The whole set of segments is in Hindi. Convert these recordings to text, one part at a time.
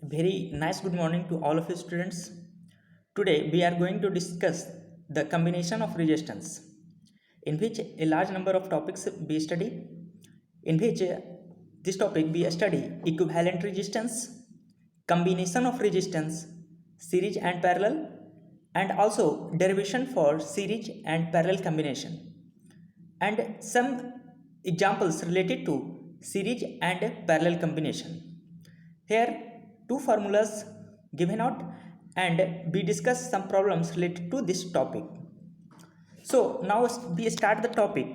Very nice good morning to all of you students. Today we are going to discuss the combination of resistance, in which a large number of topics we study, in which this topic we study equivalent resistance, combination of resistance, series and parallel, and also derivation for series and parallel combination, and some examples related to series and parallel combination. Here, two formulas given out and we discuss some problems related to this topic. So, now we start the topic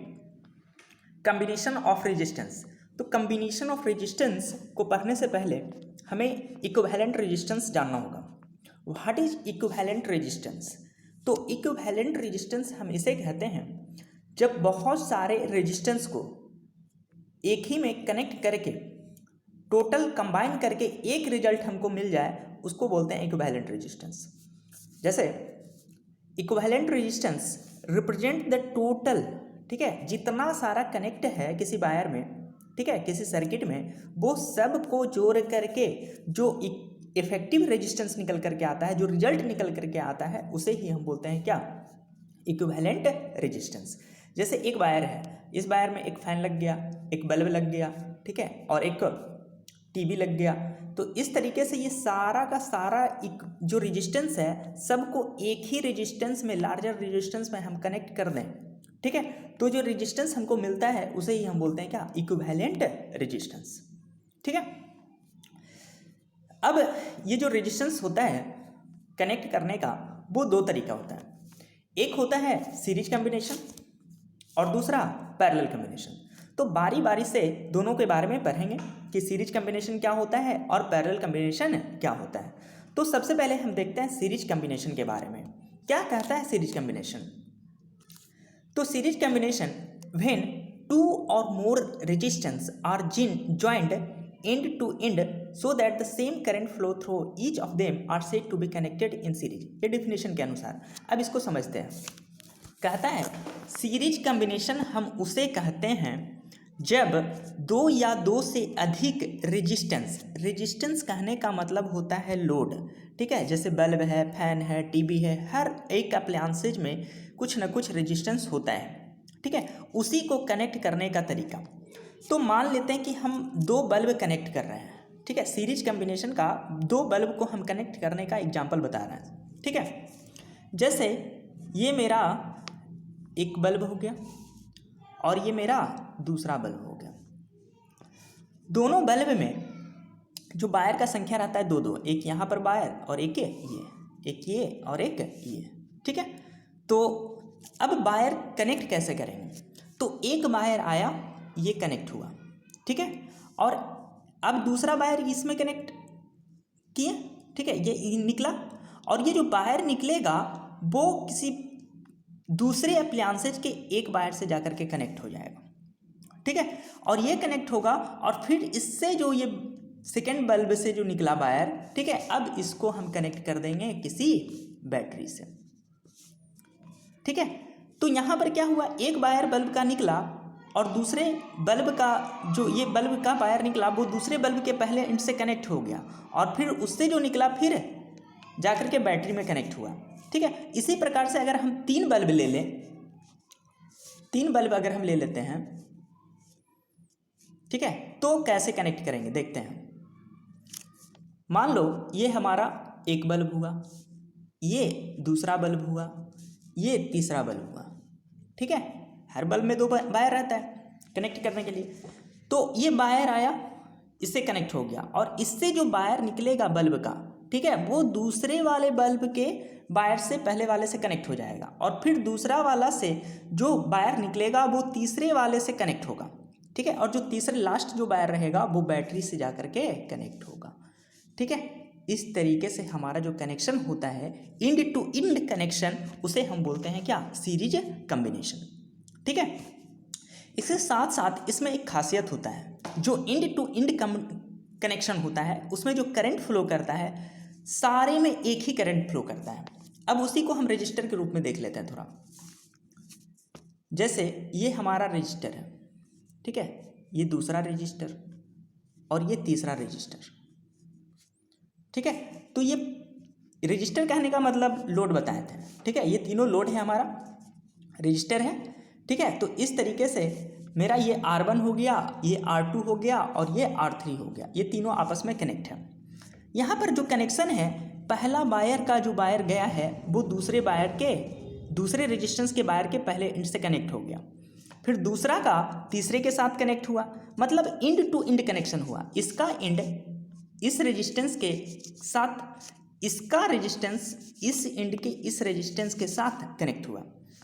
combination of resistance. तो combination of resistance को पढ़ने से पहले हमें equivalent resistance जानना होगा. What is equivalent resistance? तो equivalent resistance हम इसे कहते हैं जब बहुत सारे resistance को एक ही में कनेक्ट करके टोटल कंबाइन करके एक रिजल्ट हमको मिल जाए, उसको बोलते हैं इक्विवेलेंट रेजिस्टेंस. जैसे equivalent resistance represent the total, ठीक है, जितना सारा कनेक्ट है किसी वायर में, ठीक है, किसी सर्किट में, वो सब को जोड़ करके जो इफेक्टिव रेजिस्टेंस निकल करके आता है, जो रिजल्ट निकल करके आता है, उसे ही हम बोलते हैं क्या, इक्विवेलेंट रेजिस्टेंस. जैसे एक वायर है, इस वायर में एक फैन लग गया, एक बल्ब लग गया, ठीक है, और एक टीवी लग गया. तो इस तरीके से ये सारा का सारा जो रेजिस्टेंस है सबको एक ही रेजिस्टेंस में, लार्जर रेजिस्टेंस में हम कनेक्ट कर दें, ठीक है, तो जो रेजिस्टेंस हमको मिलता है उसे ही हम बोलते हैं क्या, इक्विवेलेंट रेजिस्टेंस. ठीक है. अब ये जो रेजिस्टेंस होता है कनेक्ट करने का, वो दो तरीका होता है. एक होता है सीरीज कॉम्बिनेशन और दूसरा पैरेलल कॉम्बिनेशन. तो बारी बारी से दोनों के बारे में पढ़ेंगे कि सीरीज कॉम्बिनेशन क्या होता है और पैरेलल कॉम्बिनेशन क्या होता है. तो सबसे पहले हम देखते हैं सीरीज कॉम्बिनेशन के बारे में. क्या कहता है सीरीज कॉम्बिनेशन? तो सीरीज कॉम्बिनेशन व्हेन टू और more resistance are joined end to end so that the same current flow through each of them are said to be connected in series. ये डेफिनेशन के अनुसार. अब इसको समझते हैं. कहता है सीरीज कॉम्बिनेशन हम उसे कहते हैं जब दो या दो से अधिक रेजिस्टेंस कहने का मतलब होता है लोड, ठीक है, जैसे बल्ब है, फैन है, टीवी है, हर एक अप्लायंसेज में कुछ ना कुछ रेजिस्टेंस होता है, ठीक है, उसी को कनेक्ट करने का तरीका. तो मान लेते हैं कि हम दो बल्ब कनेक्ट कर रहे हैं, ठीक है, सीरीज कॉम्बिनेशन का दो बल्ब को हम कनेक्ट करने का एग्जाम्पल बता रहे हैं, ठीक है. जैसे ये मेरा एक बल्ब हो गया और ये मेरा दूसरा बल्ब हो गया. दोनों बल्ब में जो वायर का संख्या रहता है दो दो, एक यहाँ पर वायर और एक ये और एक ये, ठीक है. तो अब वायर कनेक्ट कैसे करेंगे? तो एक वायर आया, ये कनेक्ट हुआ, ठीक है, और अब दूसरा वायर इसमें कनेक्ट किए, ठीक है, ये निकला, और ये जो वायर निकलेगा वो किसी दूसरे अप्लायंसेज के एक वायर से जाकर के कनेक्ट हो जाएगा, ठीक है, और ये कनेक्ट होगा और फिर इससे जो ये सेकेंड बल्ब से जो निकला वायर, ठीक है, अब इसको हम कनेक्ट कर देंगे किसी बैटरी से, ठीक है. तो यहाँ पर क्या हुआ, एक वायर बल्ब का निकला और दूसरे बल्ब का जो ये बल्ब का वायर निकला वो दूसरे बल्ब के पहले एंड से कनेक्ट हो गया और फिर उससे जो निकला फिर जाकर के बैटरी में कनेक्ट हुआ, ठीक है. इसी प्रकार से अगर हम तीन बल्ब ले लें, तीन बल्ब अगर हम ले लेते हैं, ठीक है, तो कैसे कनेक्ट करेंगे देखते हैं. मान लो ये हमारा एक बल्ब हुआ, ये दूसरा बल्ब हुआ, ये तीसरा बल्ब हुआ, ठीक है. हर बल्ब में दो वायर रहता है कनेक्ट करने के लिए. तो ये वायर आया, इससे कनेक्ट हो गया और इससे जो वायर निकलेगा बल्ब का, ठीक है, वो दूसरे वाले बल्ब के वायर से पहले वाले से कनेक्ट हो जाएगा और फिर दूसरा वाला से जो वायर निकलेगा वो तीसरे वाले से कनेक्ट होगा, ठीक है, और जो तीसरे लास्ट जो वायर रहेगा वो बैटरी से जाकर के कनेक्ट होगा, ठीक है. इस तरीके से हमारा जो कनेक्शन होता है इंड टू इंड कनेक्शन, उसे हम बोलते हैं क्या, सीरीज कॉम्बिनेशन, ठीक है. इसके साथ साथ इसमें एक खासियत होता है, जो इंड टू इंड कनेक्शन होता है उसमें जो करंट फ्लो करता है सारे में एक ही करंट फ्लो करता है. अब उसी को हम रजिस्टर के रूप में देख लेते हैं थोड़ा. जैसे ये हमारा रजिस्टर है, ठीक है, ये दूसरा रजिस्टर और ये तीसरा रजिस्टर. ठीक है। तो ये रजिस्टर कहने का मतलब लोड बताए थे, ठीक है। ये तीनों लोड है, हमारा रजिस्टर है, ठीक है। तो इस तरीके से मेरा ये R1 हो गया, ये R2 हो गया और ये R3 हो गया, ये तीनों आपस में कनेक्ट है। यहाँ पर जो कनेक्शन है, पहला वायर का जो वायर गया है वो दूसरे वायर के, दूसरे रेजिस्टेंस के वायर के पहले एंड से कनेक्ट हो गया, फिर दूसरा का तीसरे के साथ कनेक्ट हुआ, मतलब इंड टू इंड कनेक्शन हुआ। इसका इंड इस रेजिस्टेंस के साथ, इसका रेजिस्टेंस इस इंड के इस रेजिस्टेंस के साथ कनेक्ट हुआ,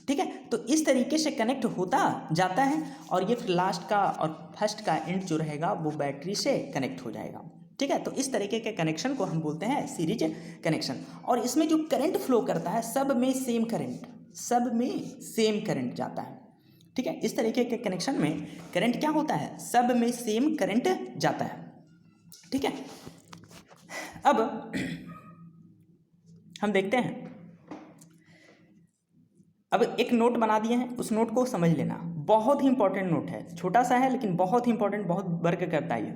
ठीक है। तो इस तरीके से कनेक्ट होता जाता है और ये फिर लास्ट का और फर्स्ट का एंड जो रहेगा वो बैटरी से कनेक्ट हो जाएगा, ठीक है। तो इस तरीके के कनेक्शन को हम बोलते हैं सीरीज कनेक्शन। और इसमें जो करंट फ्लो करता है, सब में सेम करंट, सब में सेम करंट जाता है, ठीक है। इस तरीके के कनेक्शन में करंट क्या होता है, सब में सेम करंट जाता है, ठीक है। अब हम देखते हैं, अब एक नोट बना दिए हैं, उस नोट को समझ लेना, बहुत ही इंपॉर्टेंट नोट है, छोटा सा है लेकिन बहुत ही इंपॉर्टेंट, बहुत वर्क करता है ये।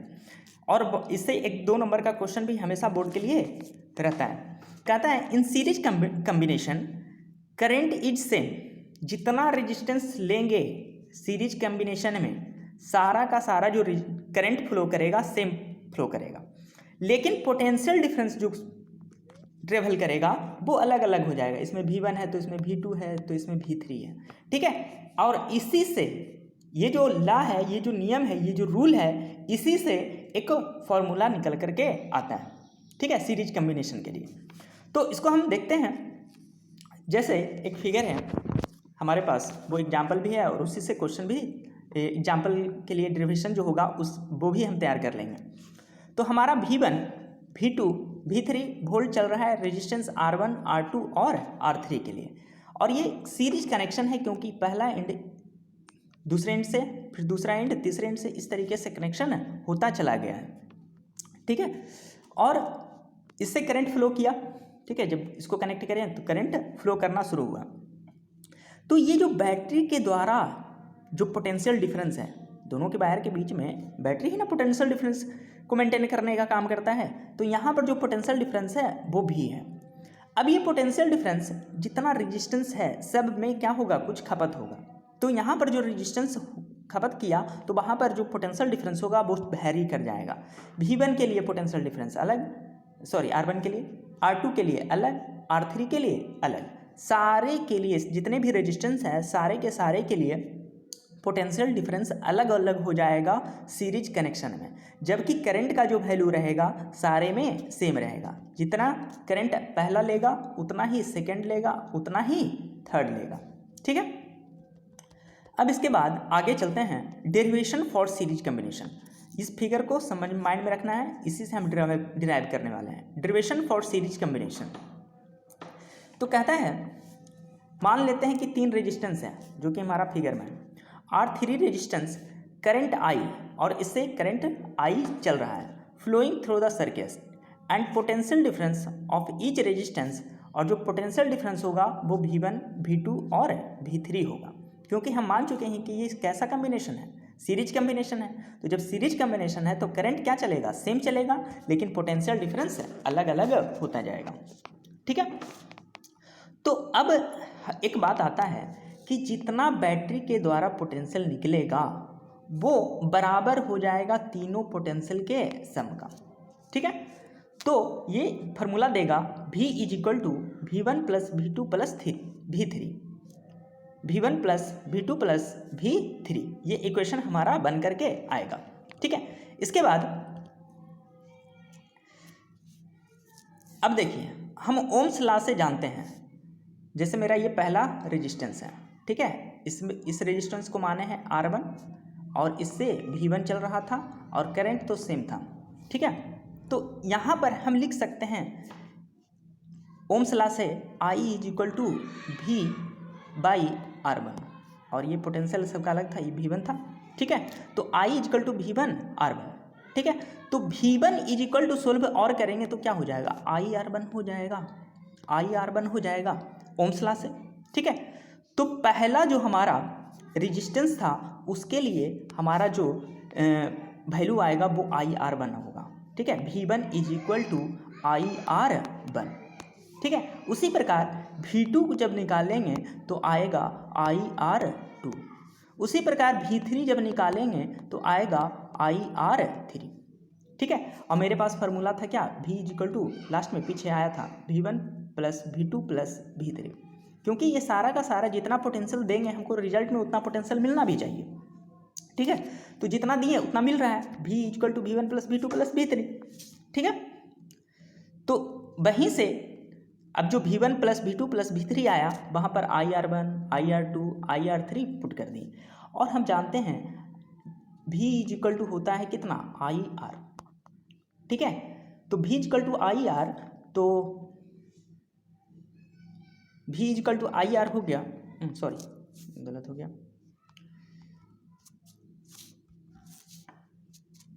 और इससे 1-2 नंबर का क्वेश्चन भी हमेशा बोर्ड के लिए रहता है। कहता है in series combination current is same, जितना रेजिस्टेंस लेंगे सीरीज कम्बिनेशन में सारा का सारा जो करंट फ्लो करेगा सेम फ्लो करेगा, लेकिन पोटेंशियल डिफरेंस जो ट्रेवल करेगा वो अलग अलग हो जाएगा। इसमें V1 है तो इसमें V2 है तो इसमें V3 है, ठीक है। और इसी से ये जो लॉ है, ये जो नियम है, ये जो रूल है, इसी से एक फॉर्मूला निकल करके आता है, ठीक है, सीरीज कम्बिनेशन के लिए। तो इसको हम देखते हैं, जैसे एक फिगर है हमारे पास, वो एग्जाम्पल भी है और उसी से क्वेश्चन भी, एग्जाम्पल के लिए डेरिवेशन जो होगा वो भी हम तैयार कर लेंगे। तो हमारा V1, V2, V3 वोल्ट चल रहा है रेजिस्टेंस R1, R2 और R3 के लिए, और ये सीरीज कनेक्शन है क्योंकि पहला एंड दूसरे एंड से, फिर दूसरा एंड तीसरे एंड से, इस तरीके से कनेक्शन होता चला गया है, ठीक है। और इससे करंट फ्लो किया, ठीक है, जब इसको कनेक्ट करें तो करंट फ्लो करना शुरू हुआ। तो ये जो बैटरी के द्वारा जो पोटेंशियल डिफरेंस है, दोनों के वायर के बीच में बैटरी ही ना पोटेंशियल डिफरेंस को मेंटेन करने का काम करता है, तो यहाँ पर जो पोटेंशियल डिफरेंस है वो भी है। अब ये पोटेंशियल डिफरेंस जितना रेजिस्टेंस है सब में क्या होगा, कुछ खपत होगा। तो यहाँ पर जो रेजिस्टेंस खपत किया तो वहाँ पर जो पोटेंशियल डिफरेंस होगा वो वेरी कर जाएगा। V1 के लिए पोटेंशियल डिफरेंस अलग, सॉरी R1 के लिए, R2 के लिए अलग, R3 के लिए अलग, सारे के लिए जितने भी रेजिस्टेंस है सारे के सारे के लिए पोटेंशियल डिफरेंस अलग अलग हो जाएगा सीरीज कनेक्शन में, जबकि करंट का जो वैल्यू रहेगा सारे में सेम रहेगा। जितना करंट पहला लेगा उतना ही सेकंड लेगा, उतना ही थर्ड लेगा, ठीक है। अब इसके बाद आगे चलते हैं, डेरिवेशन फॉर सीरीज कम्बिनेशन। इस फिगर को समझ माइंड में रखना है, इसी से हम डिराइव करने वाले हैं। डेरिवेशन फॉर सीरीज कम्बिनेशन तो कहता है, मान लेते हैं कि 3 रेजिस्टेंस है जो कि हमारा फिगर में है। R3 रेजिस्टेंस करंट I, और इससे करंट I चल रहा है flowing through the circuit, and potential difference of each resistance, और जो पोटेंशियल डिफरेंस होगा वो V1, V2 और V3 होगा, क्योंकि हम मान चुके हैं कि ये कैसा कम्बिनेशन है, सीरीज कम्बिनेशन है। तो जब सीरीज कम्बिनेशन है तो करंट क्या चलेगा, सेम चलेगा, लेकिन पोटेंशियल डिफरेंस अलग अलग होता जाएगा, ठीक है। तो अब एक बात आता है कि जितना बैटरी के द्वारा पोटेंशियल निकलेगा वो बराबर हो जाएगा तीनों पोटेंशियल के सम का, ठीक है। तो ये फार्मूला देगा V = V1 + V2 + V3, V1 + V2 + V3, ये इक्वेशन हमारा बन करके आएगा, ठीक है। इसके बाद अब देखिए, हम ओम्स लॉ से जानते हैं, जैसे मेरा ये पहला रेजिस्टेंस है, ठीक है, इसमें इस रेजिस्टेंस को माने हैं R1 और इससे V1 चल रहा था और करंट तो सेम था, ठीक है। तो यहाँ पर हम लिख सकते हैं ओम्स लॉ से I = V/R1, और ये पोटेंशियल सबका अलग था, ये V1 था, ठीक है। तो I = V1/R1, ठीक है। तो V1 सोल्व और करेंगे तो क्या हो जाएगा, IR1 हो जाएगा, IR1 हो जाएगा ओम्स लॉ से, ठीक है। तो पहला जो हमारा रेजिस्टेंस था उसके लिए हमारा जो वैल्यू आएगा वो IR1 होगा, ठीक है। V1 = IR1, ठीक है। उसी प्रकार V2 को जब निकालेंगे तो आएगा IR2, उसी प्रकार V3 जब निकालेंगे तो आएगा IR3, ठीक है। और मेरे पास फार्मूला था क्या, V इक्वल टू लास्ट में पीछे आया था V1 plus V2 plus V3, क्योंकि ये सारा का सारा जितना पोटेंशियल देंगे हमको रिजल्ट में उतना पोटेंशियल मिलना भी चाहिए, ठीक है। तो जितना दिए उतना मिल रहा है, V equal to V1 plus V2 plus V3, ठीक है। तो वहीं से अब जो V1 plus V2 plus V3 आया वहाँ पर IR1, IR2, IR3 पुट कर दी, और हम जानते हैं V इक्वल टू होता है कितना, IR, ठीक है। तो V इक्वल टू IR, तो V इक्वल टू IR हो गया, सॉरी गलत हो गया,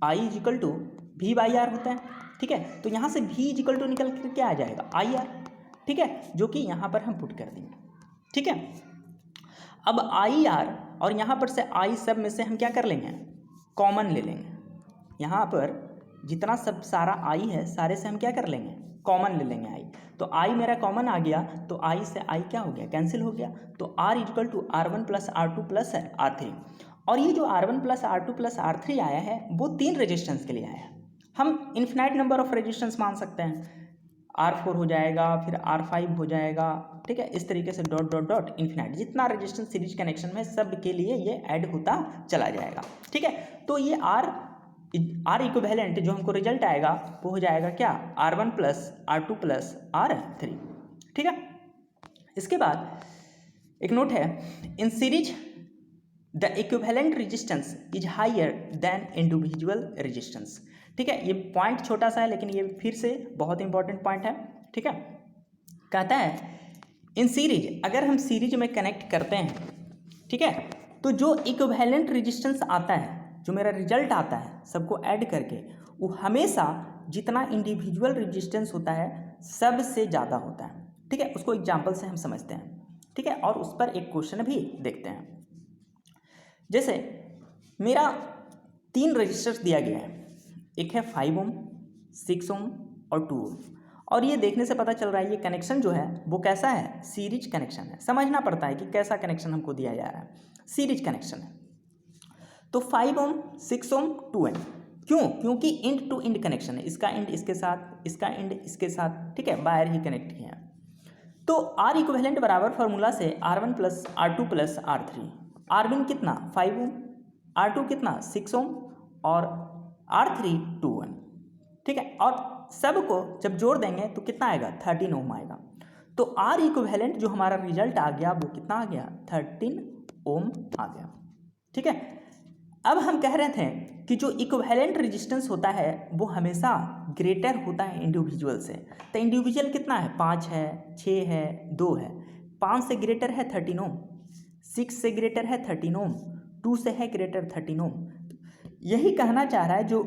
I equal to V by R होता है, ठीक है। तो यहाँ से V इक्वल टू निकल कर क्या आ जाएगा, IR, ठीक है, जो कि यहाँ पर हम पुट कर देंगे, ठीक है। अब IR और यहाँ पर से I सब में से हम क्या कर लेंगे, कॉमन ले लेंगे, यहाँ पर जितना सब सारा I है सारे से हम क्या कर लेंगे, कॉमन ले लेंगे I, तो I मेरा कॉमन आ गया, तो I से I क्या हो गया, कैंसिल हो गया, तो R equal to R1 plus R2 plus R3, और ये जो R1 plus R2 plus R3 आया है वो 3 रेजिस्टेंस के लिए आया है। हम इन्फिनाइट नंबर ऑफ रेजिस्टेंस मान सकते हैं, R4 हो जाएगा, फिर R5 हो जाएगा, ठीक है। इस तरीके से डॉट डॉट डॉट इन्फिनाइट, जितना रेजिस्टेंस सीरीज कनेक्शन में सब के लिए ये ऐड होता चला जाएगा, ठीक है। तो ये R इक्विवेलेंट जो हमको रिजल्ट आएगा वो हो जाएगा क्या, R1 plus R2 plus R3, ठीक है। इसके बाद एक नोट है, in series the equivalent resistance is higher than individual resistance, ठीक है। ये पॉइंट छोटा सा है लेकिन ये फिर से बहुत इंपॉर्टेंट पॉइंट है, ठीक है। कहता है इन सीरीज, अगर हम सीरीज में कनेक्ट करते हैं, ठीक है, तो जो इक्विवेलेंट रेजिस्टेंस आता है, जो मेरा रिजल्ट आता है सबको ऐड करके, वो हमेशा जितना इंडिविजुअल रेजिस्टेंस होता है सबसे ज़्यादा होता है, ठीक है। उसको एग्जाम्पल से हम समझते हैं, ठीक है, और उस पर एक क्वेश्चन भी देखते हैं। जैसे मेरा 3 रजिस्टर्स दिया गया है, एक है 5 ओम, 6 ओम और 2 ओम, और ये देखने से पता चल रहा है ये कनेक्शन जो है वो कैसा है, सीरीज कनेक्शन है। समझना पड़ता है कि कैसा कनेक्शन हमको दिया जा रहा है, सीरीज कनेक्शन है। तो 5 ओम, 6 ओम, 2 ओम, क्यों, क्योंकि इंड टू इंड कनेक्शन है, इसका इंड इसके साथ, इसका इंड इसके साथ, ठीक है, वायर ही कनेक्ट किया है। तो R इक्विवेलेंट बराबर फार्मूला से R1 plus R2 plus R3, R1 कितना 5 ओम, R2 कितना 6 ओम और R3 2 ओम, ठीक है। और सबको जब जोड़ देंगे तो कितना आएगा, 13 ओम आएगा। तो R इक्विवेलेंट जो हमारा रिजल्ट आ गया वो कितना आ गया, 13 ओम आ गया, ठीक है। अब हम कह रहे थे कि जो इक्विवेलेंट रेजिस्टेंस होता है वो हमेशा ग्रेटर होता है इंडिविजुअल से। तो इंडिविजुअल कितना है, 5 है, 6 है, 2 है। 5 से ग्रेटर है 13 ओम, 6 से ग्रेटर है 13 ओम, 2 से है ग्रेटर 13 ओम। यही कहना चाह रहा है जो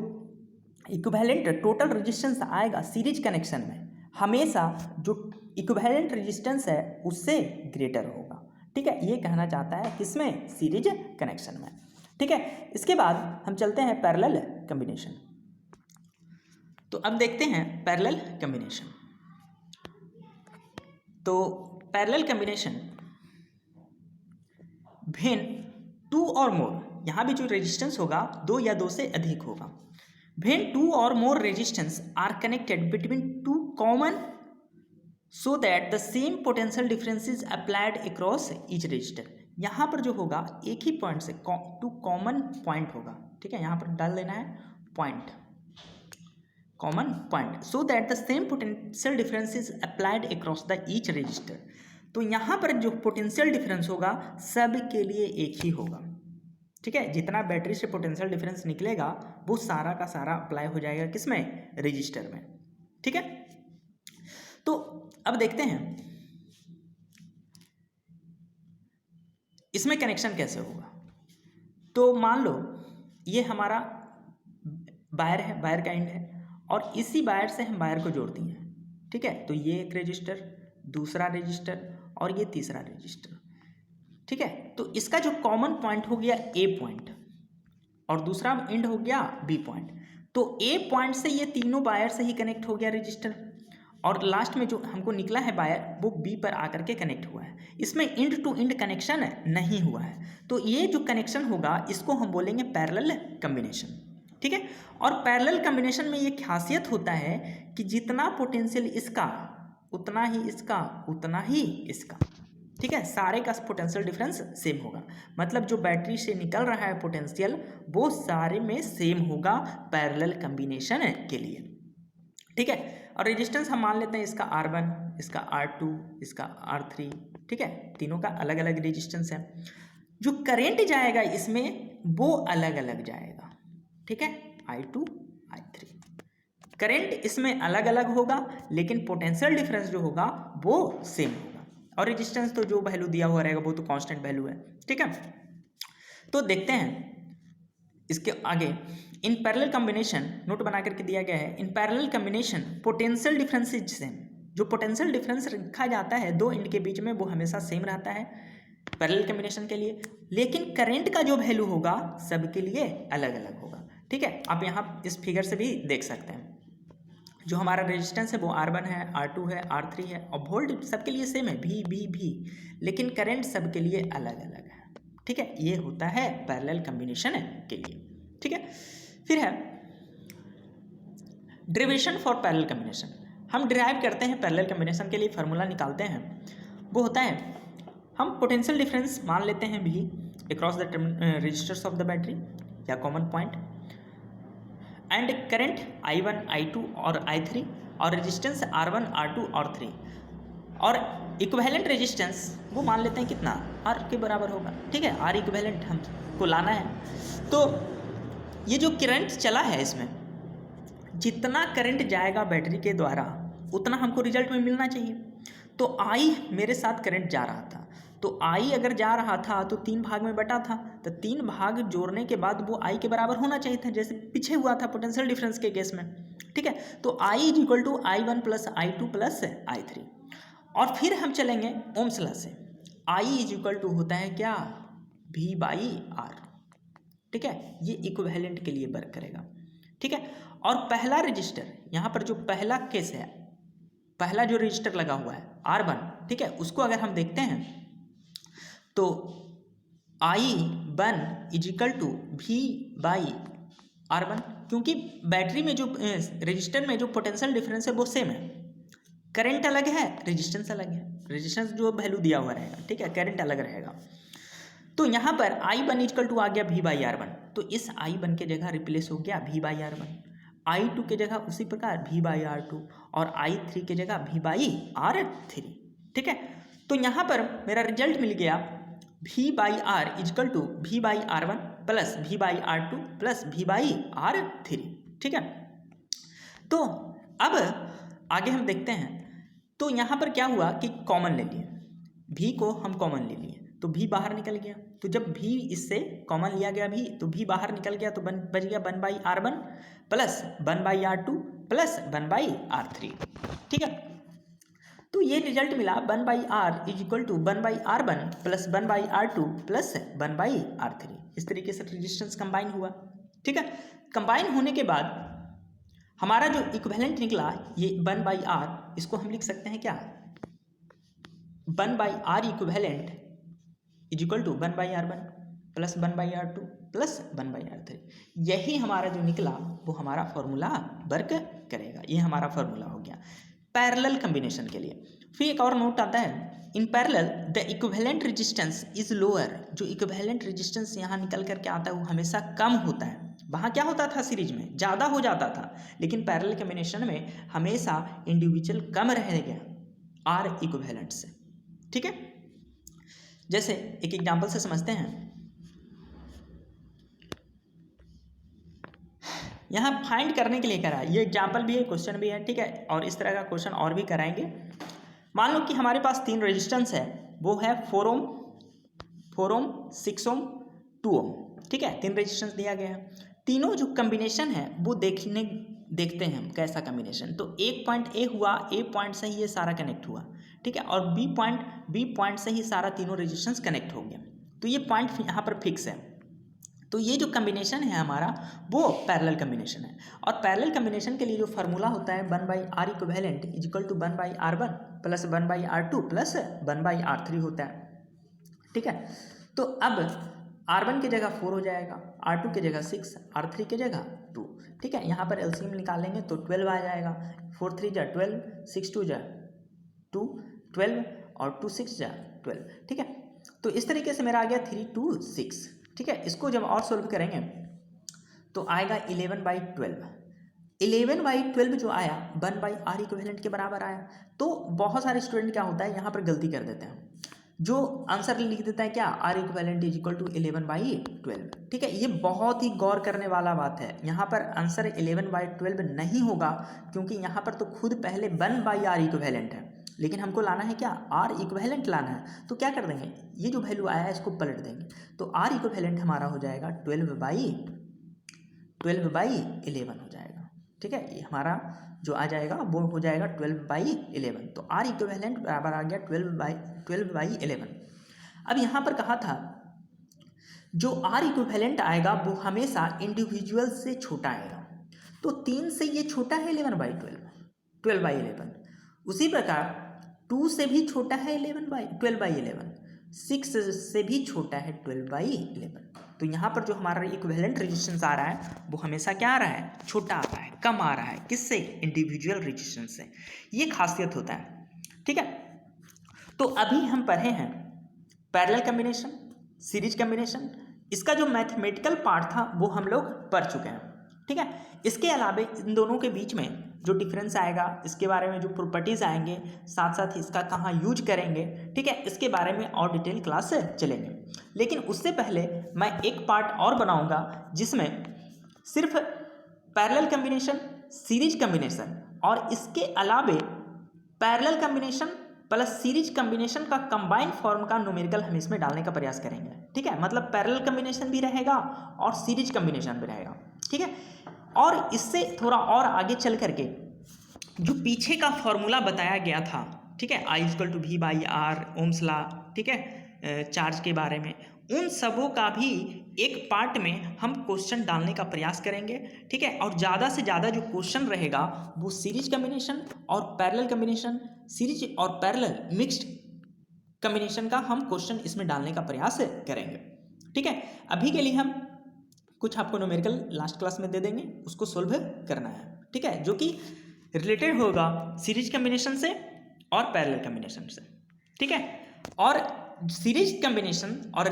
इक्विवेलेंट टोटल रेजिस्टेंस आएगा सीरीज कनेक्शन में, हमेशा जो इक्विवेलेंट रेजिस्टेंस है उससे ग्रेटर होगा, ठीक है। ये कहना चाहता है किसमें, सीरीज कनेक्शन में, ठीक है। इसके बाद हम चलते हैं पैरेलल कॉम्बिनेशन। तो अब देखते हैं पैरेलल कॉम्बिनेशन। तो पैरेलल कॉम्बिनेशन भिन्न 2 और मोर, यहाँ भी जो रेजिस्टेंस होगा 2 या 2 से अधिक होगा। भिन्न 2 और more resistance are connected between 2 common so that the same potential difference is applied across each resistor. यहाँ पर जो होगा एक ही पॉइंट से 2 कॉमन पॉइंट होगा, ठीक है, यहाँ पर डाल देना है point, common point, so that the same potential difference is applied across the each resistor. तो यहाँ पर जो पोटेंशियल डिफरेंस होगा सब के लिए एक ही होगा, ठीक है। जितना बैटरी से पोटेंशियल डिफरेंस निकलेगा वो सारा का सारा अप्लाई हो जाएगा किसमें, रजिस्टर में, ठीक है। तो अब देखते हैं इसमें कनेक्शन कैसे होगा। तो मान लो ये हमारा वायर है, वायर का एंड है, और इसी वायर से हम वायर को जोड़ दिए, ठीक है। तो ये एक रजिस्टर, दूसरा रजिस्टर और ये तीसरा रजिस्टर, ठीक है। तो इसका जो कॉमन पॉइंट हो गया ए पॉइंट और दूसरा एंड हो गया बी पॉइंट। तो ए पॉइंट से ये तीनों वायर से ही कनेक्ट हो गया रजिस्टर, और लास्ट में जो हमको निकला है वायर वो बी पर आकर के कनेक्ट हुआ है। इसमें इंड टू इंड कनेक्शन नहीं हुआ है, तो ये जो कनेक्शन होगा इसको हम बोलेंगे पैरेलल कॉम्बिनेशन, ठीक है। और पैरेलल कॉम्बिनेशन में ये खासियत होता है कि जितना पोटेंशियल इसका उतना ही इसका उतना ही इसका, ठीक है, सारे का पोटेंशियल डिफरेंस सेम होगा। मतलब जो बैटरी से निकल रहा है पोटेंशियल वो सारे में सेम होगा पैरेलल कॉम्बिनेशन के लिए, ठीक है। और रेजिस्टेंस हम मान लेते हैं इसका R1, इसका R2, इसका R3, ठीक है, तीनों का अलग अलग रेजिस्टेंस है। जो करंट जाएगा इसमें वो अलग अलग जाएगा, ठीक है, I2, I3 करंट इसमें अलग अलग होगा, लेकिन पोटेंशियल डिफरेंस जो होगा वो सेम होगा। और रेजिस्टेंस तो जो वैल्यू दिया हुआ रहेगा वो तो कांस्टेंट वैल्यू है, ठीक है। तो देखते हैं इसके आगे, इन पैरेलल कॉम्बिनेशन नोट बना करके दिया गया है, in parallel combination potential difference is same. जो पोटेंशियल डिफरेंस रखा जाता है दो इंड के बीच में वो हमेशा सेम रहता है पैरेलल कॉम्बिनेशन के लिए, लेकिन करंट का जो वैल्यू होगा सबके लिए अलग अलग होगा, ठीक है। आप यहाँ इस फिगर से भी देख सकते हैं, जो हमारा रेजिस्टेंस है वो R1 है, R2 है, R3 है, और वोल्ट सबके लिए सेम है V, लेकिन करंट सबके लिए अलग अलग है, ठीक है। ये होता है पैरेलल कॉम्बिनेशन के लिए, ठीक है। फिर है डेरिवेशन फॉर पैरेलल कॉम्बिनेशन। हम डिराइव करते हैं पैरेलल कॉम्बिनेशन के लिए, फार्मूला निकालते हैं, वो होता है हम पोटेंशियल डिफरेंस मान लेते हैं V across the resistors of the battery या common point, and current I1, I2 और I3, और रेजिस्टेंस R1, R2 और 3, और इक्विवेलेंट रेजिस्टेंस वो मान लेते हैं कितना R के बराबर होगा, ठीक है। R इक्विवेलेंट हमको लाना है। तो ये जो करंट चला है इसमें जितना करंट जाएगा बैटरी के द्वारा उतना हमको रिजल्ट में मिलना चाहिए। तो I मेरे साथ करंट जा रहा था, तो I अगर जा रहा था तो 3 भाग में बटा था, तो 3 भाग जोड़ने के बाद वो I के बराबर होना चाहिए था, जैसे पीछे हुआ था पोटेंशियल डिफरेंस के केस में, ठीक है। तो I is equal to I1 plus I2 plus I3, और फिर हम चलेंगे ओम्स लॉ से। I इज इक्वल टू होता है क्या V बाई R, ठीक है, ये इक्विवेलेंट के लिए वर्क करेगा, ठीक है। और पहला रजिस्टर यहाँ पर जो पहला केस है, पहला जो रजिस्टर लगा हुआ है R1, ठीक है, उसको अगर हम देखते हैं तो I1 is equal to V by R1, क्योंकि बैटरी में जो रजिस्टर में जो पोटेंशियल डिफरेंस है वो सेम है, करंट अलग है रेजिस्टेंस अलग है, रेजिस्टेंस जो वैल्यू दिया हुआ रहेगा, ठीक है, करंट अलग रहेगा। तो यहाँ पर I1 इक्वल टू आ गया V बाई R1, तो इस I1 के जगह रिप्लेस हो गया V बाई R1, I2 के जगह उसी प्रकार V बाई R2, और I3 के जगह V बाई R3, ठीक है। तो यहाँ पर मेरा रिजल्ट मिल गया V by R equal to V by R1 plus V by R2 plus V by R3, ठीक है। तो अब आगे हम देखते हैं, तो यहाँ पर क्या हुआ कि कॉमन ले लिए, V को हम कॉमन ले लिए तो V बाहर निकल गया, तो जब V इससे कॉमन लिया गया V, तो V बाहर निकल गया तो बच गया 1 by R1 plus 1 by R2 plus 1 by R3, ठीक है। तो ये रिजल्ट मिला 1 by R is equal to 1 by R1 plus 1 by R2 plus 1 by R3। इस तरीके से रेजिस्टेंस कंबाइन हुआ, ठीक है। कंबाइन होने के बाद हमारा जो इक्विवेलेंट निकला ये 1 बाई R, इसको हम लिख सकते हैं क्या 1 by R equivalent is equal to 1 by R1 plus 1 by R2 plus 1 by R3। यही हमारा जो निकला वो हमारा फॉर्मूला वर्क करेगा, ये हमारा फॉर्मूला हो गया पैरेलल कॉम्बिनेशन के लिए। फिर एक और नोट आता है, in parallel the equivalent resistance is lower. जो इक्विवेलेंट रेजिस्टेंस यहाँ निकल करके आता है वो हमेशा कम होता है। वहाँ क्या होता था सीरीज में ज़्यादा हो जाता था, लेकिन पैरेलल कॉम्बिनेशन में हमेशा इंडिविजुअल कम रहेगा आर इक्विवेलेंट से, ठीक है। जैसे एक एग्जांपल से समझते हैं, यहाँ फाइंड करने के लिए करा है, ये एग्जांपल भी है क्वेश्चन भी है, ठीक है, और इस तरह का क्वेश्चन और भी कराएंगे। मान लो कि हमारे पास 3 रेजिस्टेंस है, वो है 4 ओम, 6 ओम, 2 ओम, ठीक है, 3 रेजिस्टेंस दिया गया है। तीनों जो कॉम्बिनेशन है वो देखते हैं हम कैसा कॉम्बिनेशन। तो एक पॉइंट ए हुआ, ए पॉइंट से ही ये सारा कनेक्ट हुआ, ठीक है, और बी पॉइंट से ही सारा तीनों रेजिस्टेंस कनेक्ट हो गया। तो ये पॉइंट यहाँ पर फिक्स है। तो ये जो कम्बिनेशन है हमारा वो पैरेलल कम्बिनेशन है। और पैरेलल कम्बिनेशन के लिए जो फार्मूला होता है 1/r equivalent is equal to 1/r1 plus 1/r2 plus 1/r3 होता है। ठीक है, तो अब R1 की जगह 4 हो जाएगा, R2 की जगह 6, R3 की जगह 2। ठीक है, यहाँ पर एलसीएम निकालेंगे तो 12 आ जाएगा। 4 3 जा 12, 6 2 जा 2, 12 और 2 6 जा 12। ठीक है, तो इस तरीके से मेरा आ गया 3 2 6। ठीक है, इसको जब और सोल्व करेंगे तो आएगा 11/12। 11/12 जो आया 1/r इक्विवेलेंट के बराबर आया। तो बहुत सारे स्टूडेंट क्या होता है यहाँ पर गलती कर देते हैं, जो आंसर लिख देता है क्या, r equivalent is equal to 11/12। ठीक है, ये बहुत ही गौर करने वाला बात है। यहाँ पर आंसर 11/12 नहीं होगा, क्योंकि यहाँ पर तो खुद पहले 1/r इक्विवेलेंट है, लेकिन हमको लाना है क्या, r इक्विवेलेंट लाना है। तो क्या कर देंगे, ये जो वैल्यू आया है इसको पलट देंगे, तो r इक्विवेलेंट हमारा हो जाएगा 12/11 हो जाएगा। ठीक है, ये हमारा जो आ जाएगा वो हो जाएगा 12/11। तो r इक्विवेलेंट बराबर आ गया 12/11। अब यहाँ पर कहा था जो r इक्विवेलेंट आएगा वो हमेशा इंडिविजुअल से छोटा आएगा। तो 3 से ये छोटा है 12/11। उसी प्रकार 2 से भी छोटा है 12/11, 6 से भी छोटा है 12/11। तो यहाँ पर जो हमारा इक्विवेलेंट रेजिस्टेंस आ रहा है वो हमेशा क्या आ रहा है, छोटा आ रहा है, कम आ रहा है। किससे, इंडिविजुअल रेजिस्टेंस से। ये खासियत होता है। ठीक है, तो अभी हम पढ़े हैं पैरेलल कम्बिनेशन, सीरीज कम्बिनेशन। इसका जो मैथमेटिकल पार्ट था वो हम लोग पढ़ चुके हैं। ठीक है, इसके अलावा इन दोनों के बीच में जो डिफरेंस आएगा, इसके बारे में जो प्रॉपर्टीज़ आएंगे, साथ साथ इसका कहाँ यूज करेंगे, ठीक है, इसके बारे में और डिटेल क्लास से चलेंगे। लेकिन उससे पहले मैं एक पार्ट और बनाऊंगा जिसमें सिर्फ पैरेलल कम्बिनेशन, सीरीज कम्बिनेशन और इसके अलावे parallel combination plus series combination का कंबाइंड फॉर्म का न्यूमेरिकल हम इसमें डालने का प्रयास करेंगे। ठीक है, मतलब पैरेलल कम्बिनेशन भी रहेगा और सीरीज कम्बिनेशन भी रहेगा। ठीक है, और इससे थोड़ा और आगे चल करके जो पीछे का फॉर्मूला बताया गया था, ठीक है, I = V/R, ओम्स लॉ, ठीक है, चार्ज के बारे में, उन सबों का भी एक पार्ट में हम क्वेश्चन डालने का प्रयास करेंगे। ठीक है, और ज़्यादा से ज़्यादा जो क्वेश्चन रहेगा वो सीरीज कम्बिनेशन और पैरेलल कम्बिनेशन, सीरीज और पैरेलल मिक्स्ड कम्बिनेशन का हम क्वेश्चन इसमें डालने का प्रयास करेंगे। ठीक है, अभी के लिए हम कुछ आपको न्यूमेरिकल लास्ट क्लास में दे देंगे, उसको सोल्व करना है। ठीक है, जो कि रिलेटेड होगा सीरीज कम्बिनेशन से और पैरेलल कम्बिनेशन से। ठीक है, और सीरीज कम्बिनेशन और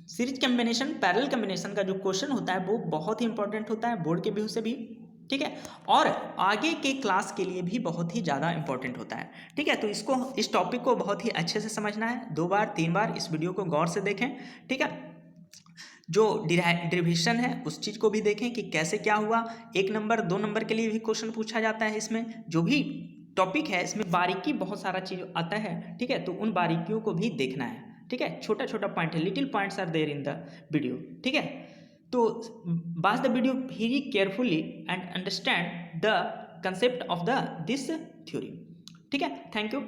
सीरीज कम्बिनेशन पैरेलल कम्बिनेशन का जो क्वेश्चन होता है वो बहुत ही इंपॉर्टेंट होता है बोर्ड के व्यू से भी। ठीक है, और आगे के क्लास के लिए भी बहुत ही ज़्यादा इंपॉर्टेंट होता है। ठीक है, तो इस टॉपिक को बहुत ही अच्छे से समझना है। 2 बार 3 बार इस वीडियो को गौर से देखें। ठीक है, जो डिरिवेशन है उस चीज़ को भी देखें कि कैसे क्या हुआ। 1 नंबर 2 नंबर के लिए भी क्वेश्चन पूछा जाता है। इसमें जो भी टॉपिक है इसमें बारीकी बहुत सारा चीज़ आता है। ठीक है, तो उन बारीकियों को भी देखना है। ठीक है, छोटा छोटा पॉइंट है, little points are there in the video. ठीक है, तो watch the video very carefully and understand the concept of this theory. ठीक है, थैंक यू।